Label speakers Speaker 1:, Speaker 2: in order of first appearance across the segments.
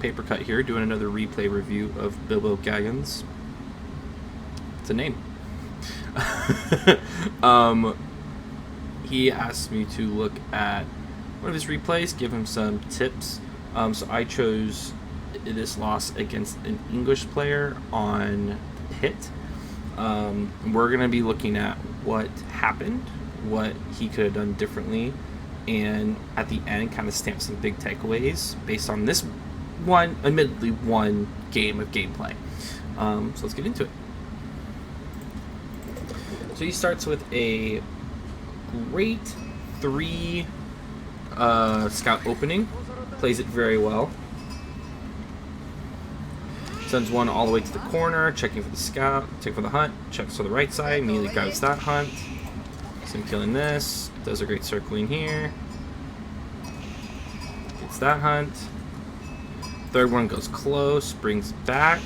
Speaker 1: Paper Cut here, doing another replay review of Bilbo Baggins. It's a name. He asked me to look at one of his replays, give him some tips. So I chose this loss against an English player on Hit. We're going to be looking at what happened, what he could have done differently, and at the end kind of stamp some big takeaways based on this one, admittedly one game of gameplay. So let's get into it. So he starts with a great 3 scout opening, plays it very well. Sends one all the way to the corner, checking for the scout, check for the hunt, checks for the right side, immediately grabs that hunt. So I'm killing this, does a great circling here. Gets that hunt. Third one goes close, brings back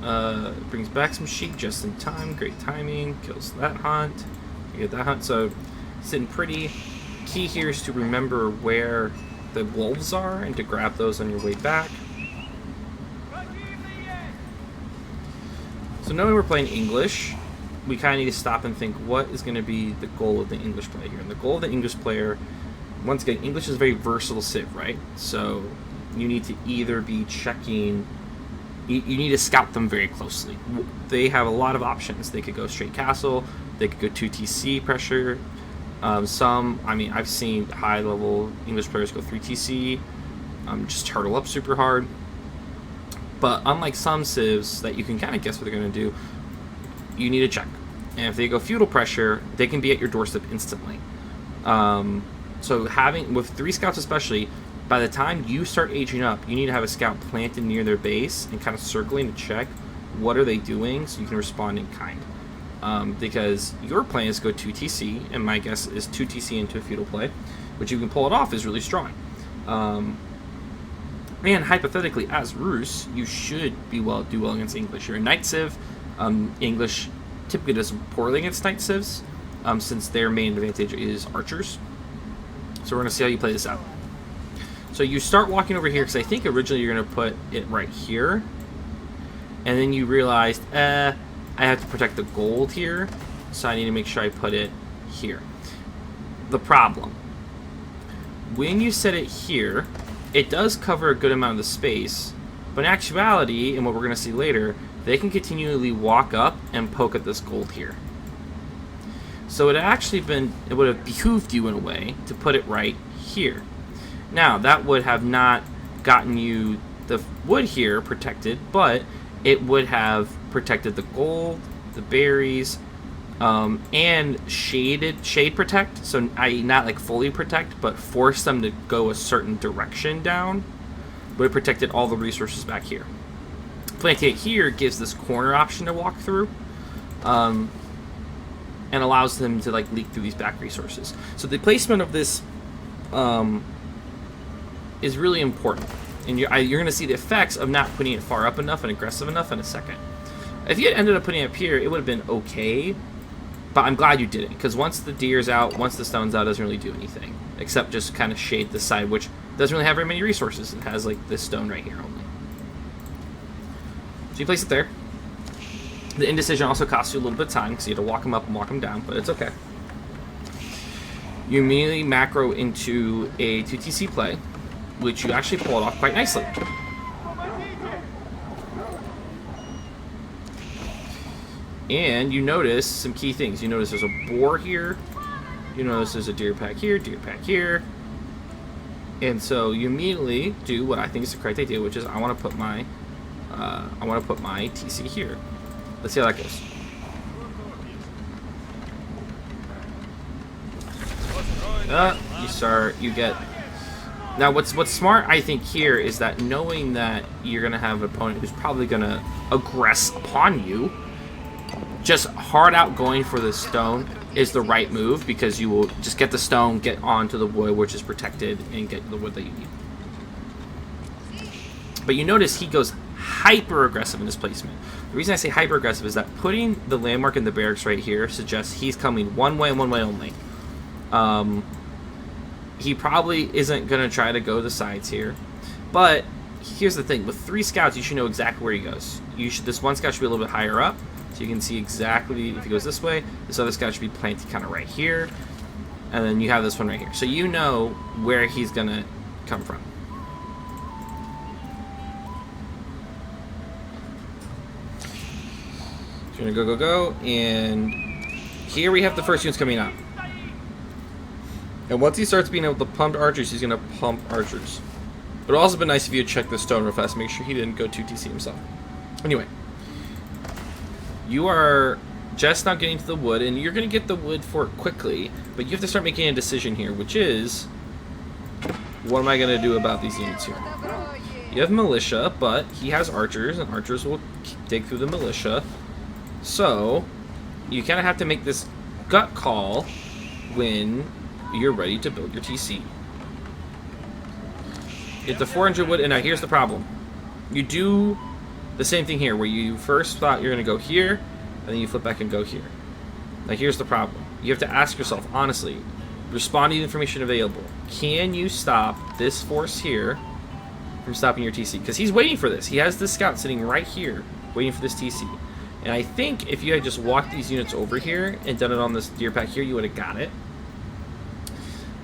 Speaker 1: some sheep just in time, great timing, kills that hunt. You get that hunt, so sitting pretty. Key here is to remember where the wolves are and to grab those on your way back. So knowing we're playing English, we kind of need to stop and think what is going to be the goal of the English player here. And the goal of the English player, once again, English is a very versatile civ, right? So you need to either be checking, you need to scout them very closely. They have a lot of options. They could go straight castle, they could go 2TC pressure. I've seen high-level English players go 3TC, just turtle up super hard. But unlike some civs that you can kind of guess what they're going to do, you need to check. And if they go feudal pressure, they can be at your doorstep instantly. So with 3 scouts especially, by the time you start aging up, you need to have a scout planted near their base and kind of circling to check what are they doing so you can respond in kind. Because your plan is to go 2TC, and my guess is 2TC into a feudal play, which you can pull it off is really strong. And hypothetically, as Rus, you should do well against English. You're a Knight Civ. English typically does poorly against Knight Civs, since their main advantage is archers. So we're going to see how you play this out. So you start walking over here, because I think originally you're going to put it right here. And then you realized, I have to protect the gold here, so I need to make sure I put it here. The problem. When you set it here, it does cover a good amount of the space, but in actuality, and what we're going to see later, they can continually walk up and poke at this gold here. So it would have behooved you in a way to put it right here. Now, that would have not gotten you the wood here protected, but it would have protected the gold, the berries, and shade protect, so i.e. not like fully protect, but force them to go a certain direction down, but it protected all the resources back here. Planting it here gives this corner option to walk through, and allows them to like leak through these back resources. So the placement of this is really important, and you're going to see the effects of not putting it far up enough and aggressive enough in a second. If you had ended up putting it up here, it would have been okay, but I'm glad you didn't, because once the deer's out, once the stone's out, it doesn't really do anything, except just kind of shade the side, which doesn't really have very many resources. It has like this stone right here only. So you place it there. The indecision also costs you a little bit of time, because you have to walk them up and walk them down, but it's okay. You immediately macro into a 2TC play, which you actually pull it off quite nicely. And you notice some key things. You notice there's a boar here. You notice there's a deer pack here. And so you immediately do what I think is the correct idea, which is I want to put my TC here. Let's see how that goes. You get. Now, what's smart, I think, here is that knowing that you're going to have an opponent who's probably going to aggress upon you, just hard out going for the stone is the right move, because you will just get the stone, get onto the wood, which is protected, and get the wood that you need. But you notice he goes hyper aggressive in this placement. The reason I say hyper aggressive is that putting the landmark in the barracks right here suggests he's coming one way and one way only. He probably isn't going to try to go the sides here. But here's the thing: with 3 scouts, you should know exactly where he goes. This one scout should be a little bit higher up, so you can see exactly if he goes this way. This other scout should be planted kind of right here, and then you have this one right here. So you know where he's gonna come from. So you're gonna go, and here we have the first units coming out. And once he starts being able to pump archers, he's gonna pump archers. It would also been nice if you had checked the stone real fast, make sure he didn't go 2TC himself. Anyway, you are just now getting to the wood, and you're going to get the wood for it quickly, but you have to start making a decision here, which is, what am I going to do about these units here? You have militia, but he has archers, and archers will dig through the militia. So, you kind of have to make this gut call when you're ready to build your TC. Get the 400 wood, and now here's the problem. You do the same thing here, where you first thought you're going to go here, and then you flip back and go here. Now here's the problem. You have to ask yourself, honestly, respond to the information available. Can you stop this force here from stopping your TC? Because he's waiting for this. He has this scout sitting right here, waiting for this TC. And I think if you had just walked these units over here and done it on this deer pack here, you would have got it.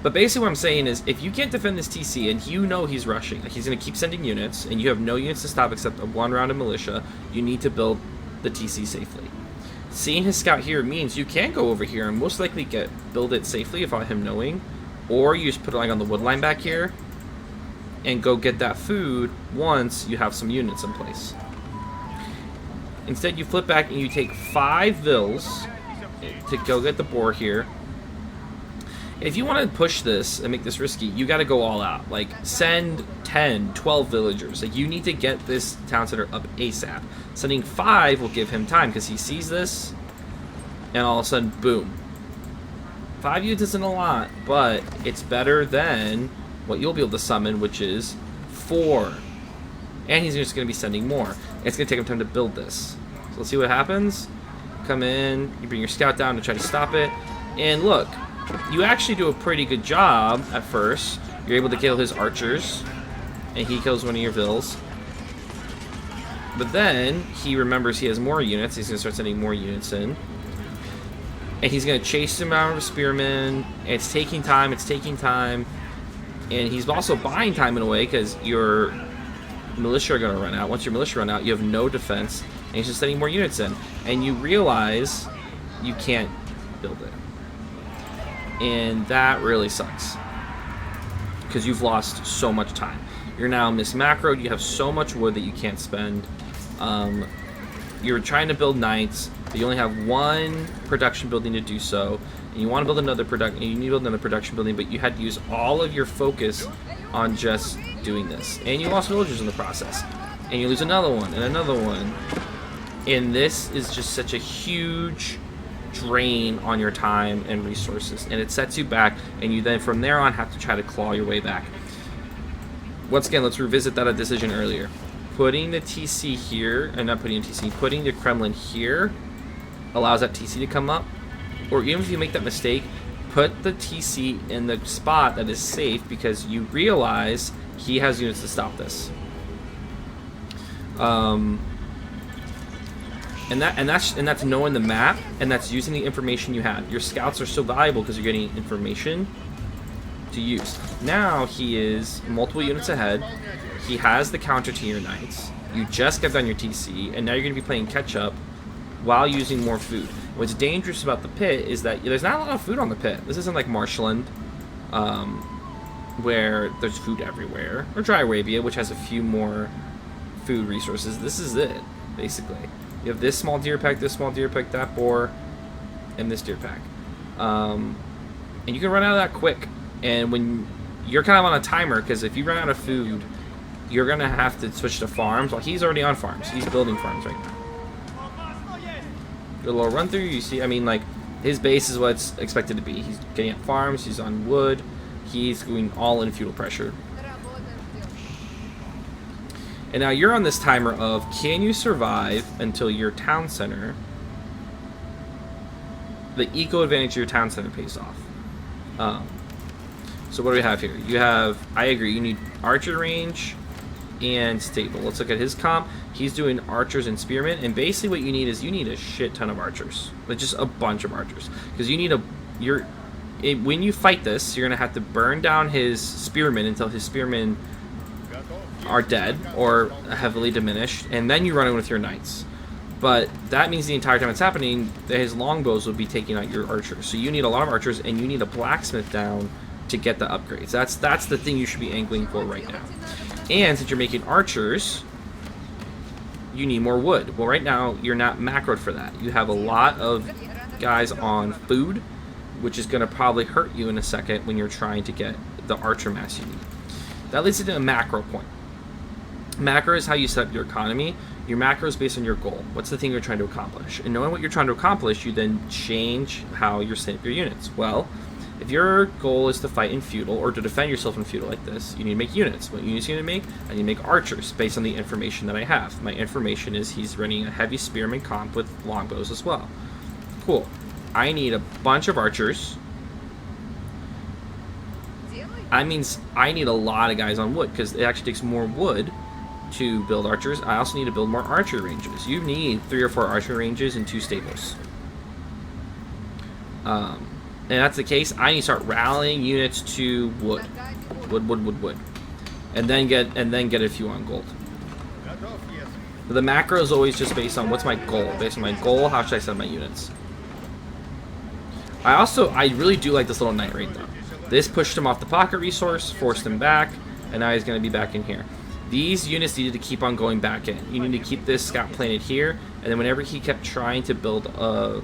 Speaker 1: But basically what I'm saying is, if you can't defend this TC and you know he's rushing, like he's going to keep sending units, and you have no units to stop except 1 round of militia, you need to build the TC safely. Seeing his scout here means you can go over here and most likely build it safely without him knowing, or you just put it like on the wood line back here and go get that food once you have some units in place. Instead, you flip back and you take 5 vills to go get the boar here. If you want to push this and make this risky, you got to go all out. Like, send 10, 12 villagers. Like, you need to get this town center up ASAP. Sending 5 will give him time because he sees this, and all of a sudden, boom. 5 units isn't a lot, but it's better than what you'll be able to summon, which is 4. And he's just going to be sending more. It's going to take him time to build this. So let's see what happens. Come in, you bring your scout down to try to stop it, and look. You actually do a pretty good job at first. You're able to kill his archers, and he kills one of your vills. But then he remembers he has more units. He's going to start sending more units in. And he's going to chase him out with spearmen. It's taking time. It's taking time. And he's also buying time in a way because your militia are going to run out. Once your militia run out, you have no defense. And he's just sending more units in. And you realize you can't build it. And that really sucks because you've lost so much time. You're now mismacroed. You have so much wood that you can't spend. You're trying to build knights, but you only have 1 production building to do so. And you want to build another production. You need to build another production building, but you had to use all of your focus on just doing this. And you lost villagers in the process. And you lose another one and another one. And this is just such a huge drain on your time and resources, and it sets you back, and you then from there on have to try to claw your way back. Once again, let's revisit that decision earlier. Putting the TC here, and not putting a TC, putting the Kremlin here allows that TC to come up, or even if you make that mistake, put the TC in the spot that is safe because you realize he has units to stop this. And that's knowing the map, and that's using the information you have. Your scouts are so valuable because you're getting information to use. Now he is multiple units ahead. He has the counter to your knights. You just got done your TC, and now you're going to be playing catch up while using more food. What's dangerous about the pit is that there's not a lot of food on the pit. This isn't like Marshland, where there's food everywhere, or Dry Arabia, which has a few more food resources. This is it, basically. You have this small deer pack, that boar, and this deer pack. And you can run out of that quick. And when you're kind of on a timer, because if you run out of food, you're going to have to switch to farms. Well, he's already on farms. He's building farms right now. Good little run through. You see, I mean, like, his base is what it's expected to be. He's getting at farms. He's on wood. He's going all in feudal pressure. And now you're on this timer of, can you survive until your town center, the eco advantage of your town center pays off. So what do we have here? You have, I agree, you need archer range, and stable. Let's look at his comp. He's doing archers and spearmen, and basically what you need is you need a shit ton of archers, but just a bunch of archers, because you need when you fight this, you're gonna have to burn down his spearmen until his spearmen are dead or heavily diminished, and then you run in with your knights. But that means the entire time it's happening, his longbows will be taking out your archers. So you need a lot of archers, and you need a blacksmith down to get the upgrades. That's the thing you should be angling for right now. And since you're making archers, you need more wood. Well, right now, you're not macroed for that. You have a lot of guys on food, which is going to probably hurt you in a second when you're trying to get the archer mass you need. That leads to a macro point. Macro is how you set up your economy. Your macro is based on your goal. What's the thing you're trying to accomplish? And knowing what you're trying to accomplish, you then change how you're setting up your units. Well, if your goal is to fight in feudal or to defend yourself in feudal like this, you need to make units. What units you need to make? I need to make archers based on the information that I have. My information is he's running a heavy spearman comp with longbows as well. Cool. I need a bunch of archers. That means I need a lot of guys on wood, because it actually takes more wood to build archers. I also need to build more archer ranges. You need 3 or 4 archer ranges and 2 stables. And that's the case. I need to start rallying units to wood, wood, and then get a few on gold. But the macro is always just based on what's my goal. Based on my goal, how should I set up my units? I really do like this little knight right though. This pushed him off the pocket resource, forced him back, and now he's going to be back in here. These units needed to keep on going back in. You need to keep this scout planted here, and then whenever he kept trying to build a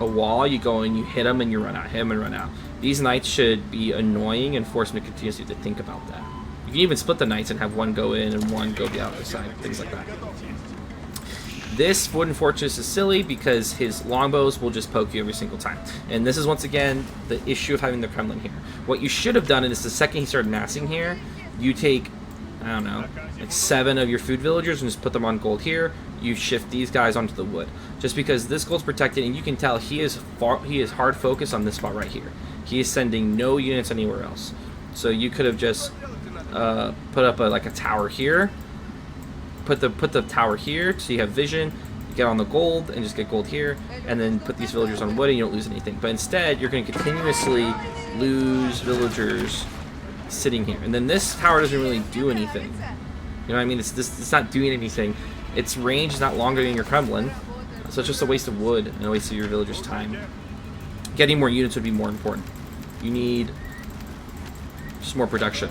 Speaker 1: wall, you go and you hit him and you run out, hit him and run out. These knights should be annoying and force him to continuously to think about that. You can even split the knights and have one go in and one go the other side, things like that. This wooden fortress is silly because his longbows will just poke you every single time. And this is once again the issue of having the Kremlin here. What you should have done is the second he started massing here, you take, I don't know, like 7 of your food villagers and just put them on gold here. You shift these guys onto the wood. Just because this gold's protected, and you can tell he is hard focused on this spot right here. He is sending no units anywhere else. So you could have just put up like a tower here. Put the tower here so you have vision, get on the gold and just get gold here, and then put these villagers on wood and you don't lose anything. But instead, you're going to continuously lose villagers sitting here. And then this tower doesn't really do anything. You know what I mean? It's not doing anything. Its range is not longer than your Kremlin, so it's just a waste of wood and a waste of your villagers' time. Getting more units would be more important. You need just more production.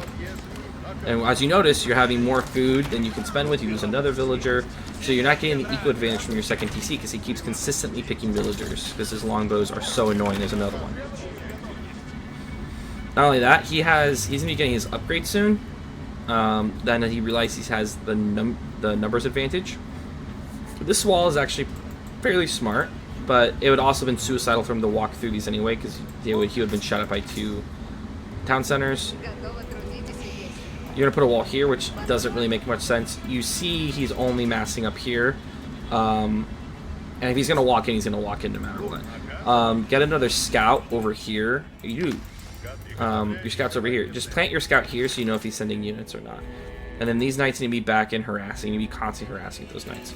Speaker 1: And as you notice, you're having more food than you can spend with. You lose another villager. So you're not getting the eco advantage from your second TC because he keeps consistently picking villagers because his longbows are so annoying. There's another one. Not only that, he's going to be getting his upgrade soon. Then he realizes he has the numbers advantage. This wall is actually fairly smart, but it would also have been suicidal for him to walk through these anyway because he would have been shot at by 2 town centers. You're going to put a wall here, which doesn't really make much sense. You see he's only massing up here. And if he's going to walk in, he's going to walk in no matter what. Get another scout over here. Your scout's over here. Just plant your scout here so you know if he's sending units or not. And then these knights need to be back in harassing. You need to be constantly harassing those knights.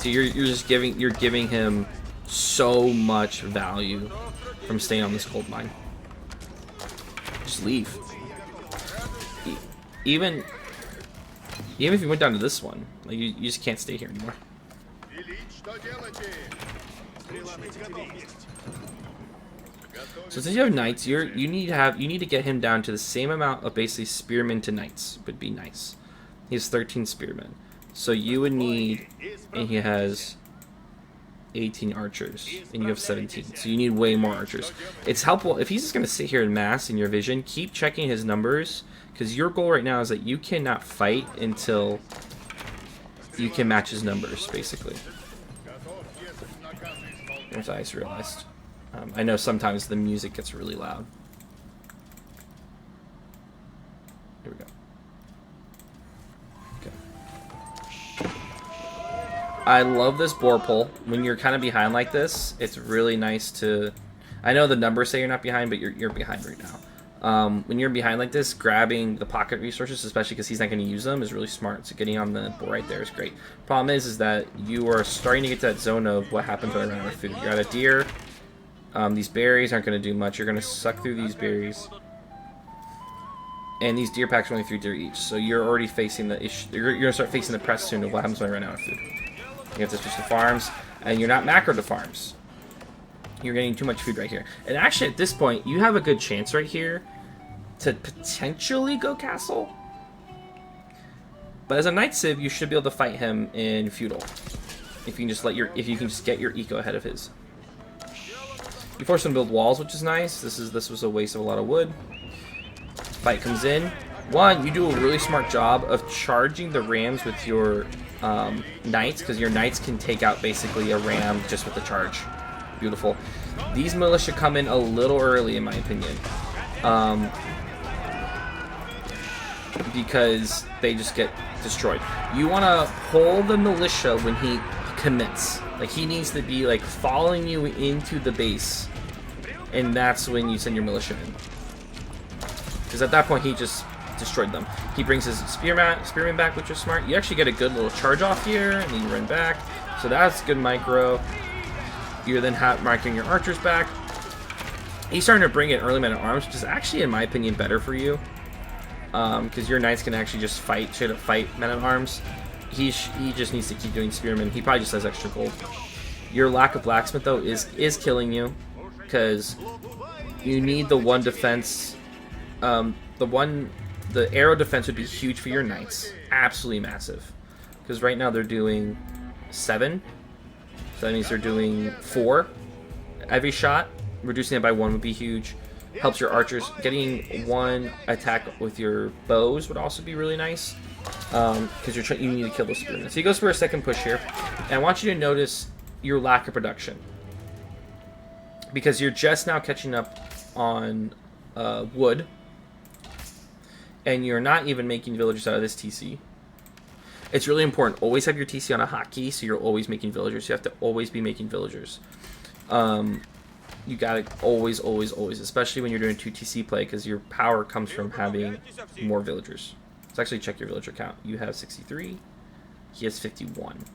Speaker 1: So you're giving him so much value from staying on this gold mine. Just leave. Even if you went down to this one, like you just can't stay here anymore. So since you have knights, you need to get him down to the same amount of basically spearmen to knights would be nice. He has 13 spearmen, so you would need, and he has 18 archers, and you have 17, so you need way more archers. It's helpful if he's just going to sit here and mass in your vision. Keep checking his numbers, because your goal right now is that you cannot fight until you can match his numbers, basically. Which I just realized. I know sometimes the music gets really loud. Here we go. I love this boar pole. When you're kind of behind like this, it's really nice to... I know the numbers say you're not behind, but you're behind right When you're behind like this, grabbing the pocket resources, especially because he's not going to use them, is really smart. So getting on the board right there is great. Problem is that you are starting to get to that zone of what happens when I run out of food. You're at a deer. These berries aren't going to do much. You're going to suck through these berries. And these deer packs are only 3 deer each. So you're already facing the issue. You're going to start facing the press soon of what happens when I run out of food. You have to switch to farms. And you're not macro to farms. You're getting too much food right here. And actually, at this point, you have a good chance right here to potentially go castle. But as a Night Civ, you should be able to fight him in feudal. If you can just get your eco ahead of his. You force him to build walls, which is nice. This was a waste of a lot of wood. Fight comes in. One, you do a really smart job of charging the rams with your knights, because your knights can take out basically a ram just with the charge. Beautiful. These militia come in a little early, in my opinion, because they just get destroyed. You want to hold the militia when he commits. Like, he needs to be like following you into the base, and that's when you send your militia in. Because at that point, he just destroyed them. He brings his spearman back, which is smart. You actually get a good little charge off here, and then you run back. So that's good micro. You're then marking your archers back. He's starting to bring in early men-at-arms, which is actually, in my opinion, better for you. Because your knights can actually just straight up fight men-at-arms. He just needs to keep doing spearmen. He probably just has extra gold. Your lack of blacksmith, though, is killing you. Because you need the one defense. The arrow defense would be huge for your knights. Absolutely massive. Because right now they're doing 7. So that means they're doing 4 every shot. Reducing it by 1 would be huge. Helps your archers. Getting 1 attack with your bows would also be really nice. Because you need to kill those spearmen. So he goes for a second push here. And I want you to notice your lack of production. Because you're just now catching up on wood. And you're not even making villagers out of this TC. It's really important. Always have your TC on a hotkey, so you're always making villagers. You have to always be making villagers. You gotta always, especially when you're doing 2 TC play, because your power comes from having more villagers. Let's actually check your villager count. You have 63. He has 51.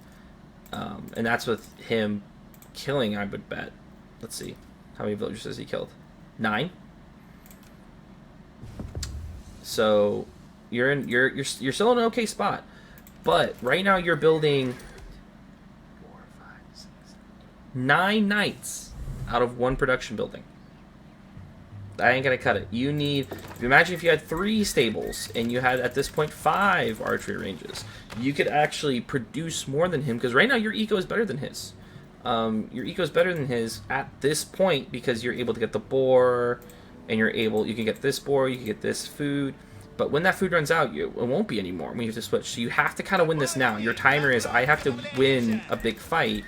Speaker 1: And that's with him killing, I would bet. Let's see. How many villagers has he killed? 9? So you're still in an okay spot. But right now you're building 4, 5, 6, 9 knights out of 1 production building. That ain't gonna cut it. You need, imagine if you had 3 stables and you had at this point 5 archery ranges. You could actually produce more than him, because right now your eco is better than his. Your eco is better than his at this point because you're able to get the boar, and you can get this boar, you can get this food. But when that food runs out, it won't be anymore when you have to switch. So you have to kind of win this now. Your timer is, I have to win a big fight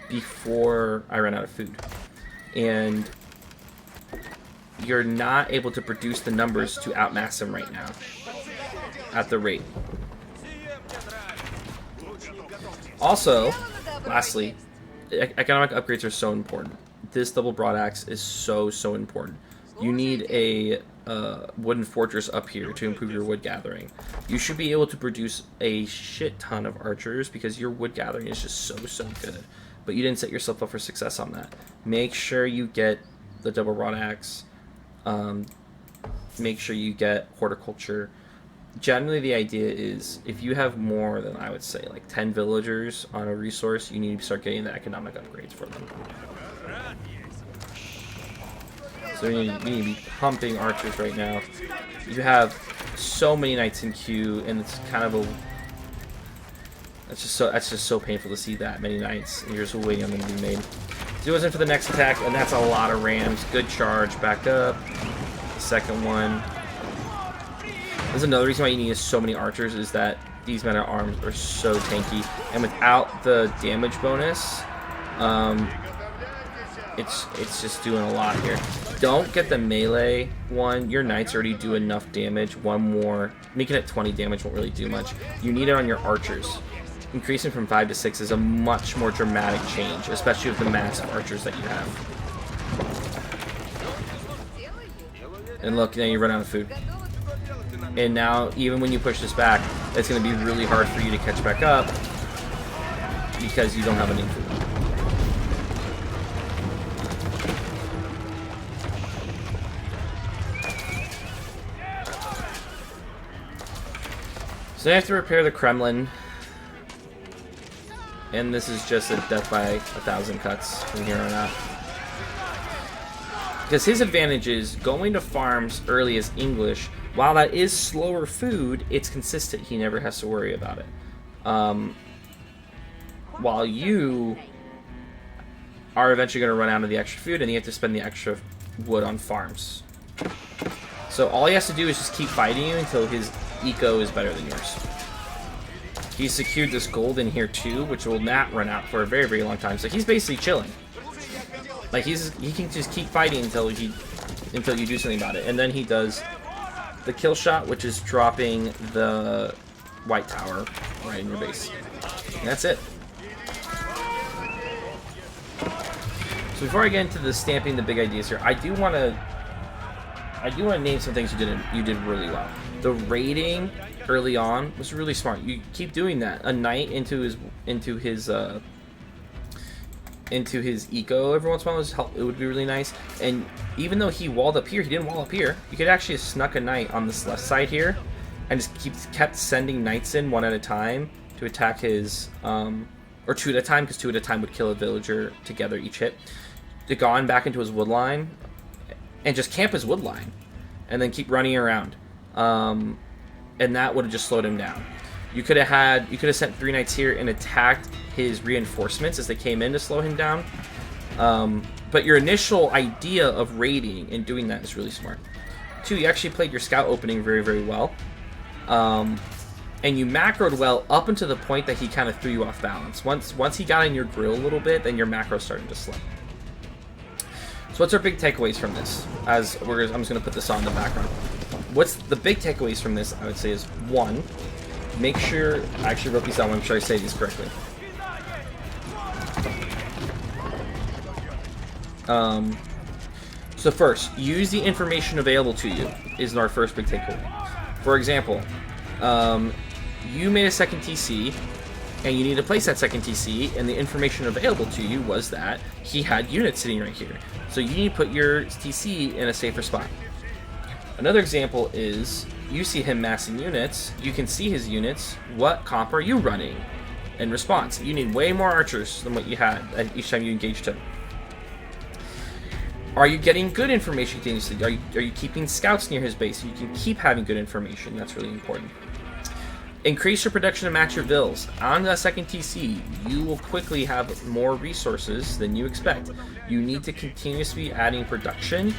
Speaker 1: before I run out of food. And you're not able to produce the numbers to outmass him right now at the rate. Also, lastly, economic upgrades are so important. This double broadaxe is so important. You need a wooden fortress up here to improve your wood gathering. You should be able to produce a shit ton of archers because your wood gathering is just so good. But you didn't set yourself up for success on that. Make sure you get the double broadaxe. Make sure you get horticulture. Generally, the idea is if you have more than, I would say, like 10 villagers on a resource, you need to start getting the economic upgrades for them. So you need to be pumping archers right now. You have so many knights in queue, and it's kind of that's just so painful to see that many knights, and you're just waiting on them to be made. Zero's in for the next attack, and that's a lot of rams. Good charge, back up. Second one. There's another reason why you need so many archers is that these men-at-arms are so tanky, and without the damage bonus, it's just doing a lot here. Don't get the melee one. Your knights already do enough damage. One more, making it 20 damage won't really do much. You need it on your archers. Increasing from 5 to 6 is a much more dramatic change, especially with the massive archers that you have. And look, now you run out of food. And now, even when you push this back, it's going to be really hard for you to catch back up because you don't have any food. So I have to repair the Kremlin. And this is just a death by 1,000 cuts from here on out. Because his advantage is going to farms early as English. While that is slower food, it's consistent. He never has to worry about it. While you are eventually going to run out of the extra food, and you have to spend the extra wood on farms. So all he has to do is just keep fighting you until his eco is better than yours. He secured this gold in here too, which will not run out for a very, very long time. So he's basically chilling. Like he can just keep fighting until you do something about it. And then he does the kill shot, which is dropping the white tower right in your base. And that's it. So before I get into the stamping the big ideas here, I do want to name some things you did really well. The raiding early on was really smart. You keep doing that. A knight into his eco every once in a while it would be really nice. And even though he walled up here, he didn't wall up here. You could actually have snuck a knight on this left side here and just kept sending knights in one at a time to attack his or two at a time, because two at a time would kill a villager together each hit. To go on back into his wood line and just camp his wood line and then keep running around. And that would have just slowed him down. You could have sent 3 knights here and attacked his reinforcements as they came in to slow him down. But your initial idea of raiding and doing that is really smart. 2, you actually played your scout opening very, very well. And you macroed well up until the point that he kind of threw you off balance. Once he got in your grill a little bit, then your macro started to slip. So what's our big takeaways from this? I'm just going to put this on in the background. What's the big takeaways from this, I would say, is 1, make sure, I actually wrote these down, I'm sure I say these correctly. So first, use the information available to you is our first big takeaway. For example, you made a second TC, and you need to place that second TC, and the information available to you was that he had units sitting right here. So you need to put your TC in a safer spot. Another example is, you see him massing units, you can see his units, what comp are you running? In response, you need way more archers than what you had each time you engaged him. Are you getting good information continuously? Are you keeping scouts near his base so you can keep having good information? That's really important. Increase your production to match your vills. On the second TC, you will quickly have more resources than you expect. You need to continuously be adding production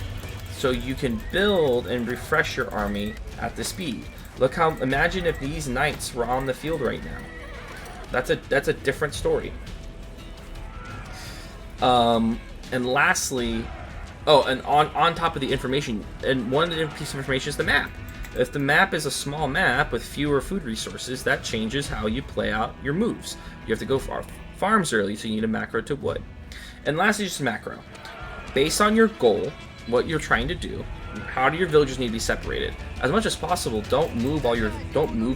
Speaker 1: so you can build and refresh your army at the speed. Imagine if these knights were on the field right now. That's a different story. And lastly, and on top of the information, and one piece of information is the map. If the map is a small map with fewer food resources, that changes how you play out your moves. You have to go farms early, so you need a macro to wood. And lastly, just macro. Based on your goal, what you're trying to do, how do your villagers need to be separated? As much as possible, don't move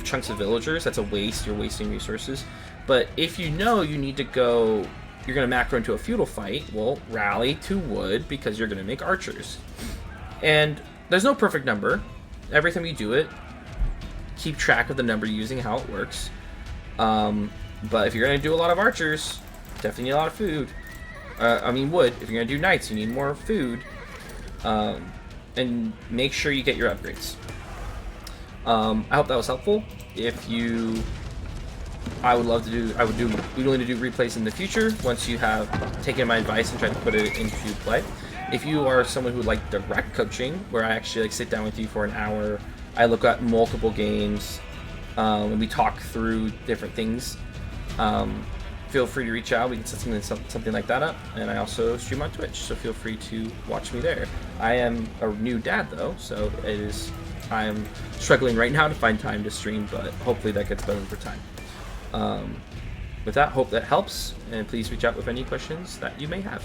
Speaker 1: chunks of villagers. That's a waste. You're wasting resources. But if you know you need to go, you're going to macro into a feudal fight, well, rally to wood because you're going to make archers. And there's no perfect number. Every time you do it, keep track of the number you're using, how it works. But if you're going to do a lot of archers, definitely need a lot of food. Wood. If you're going to do knights, you need more food. And make sure you get your upgrades. I hope that was helpful. I would be willing to do replays in the future once you have taken my advice and tried to put it into play. If you are someone who would like direct coaching, where I actually sit down with you for an hour, I look at multiple games, and we talk through different ththings, feel free to reach out. We can set something like that up. And I also stream on Twitch, so feel free to watch me there. I am a new dad though, so I am struggling right now to find time to stream, but hopefully that gets better over time. With that, hope that helps, and please reach out with any questions that you may have.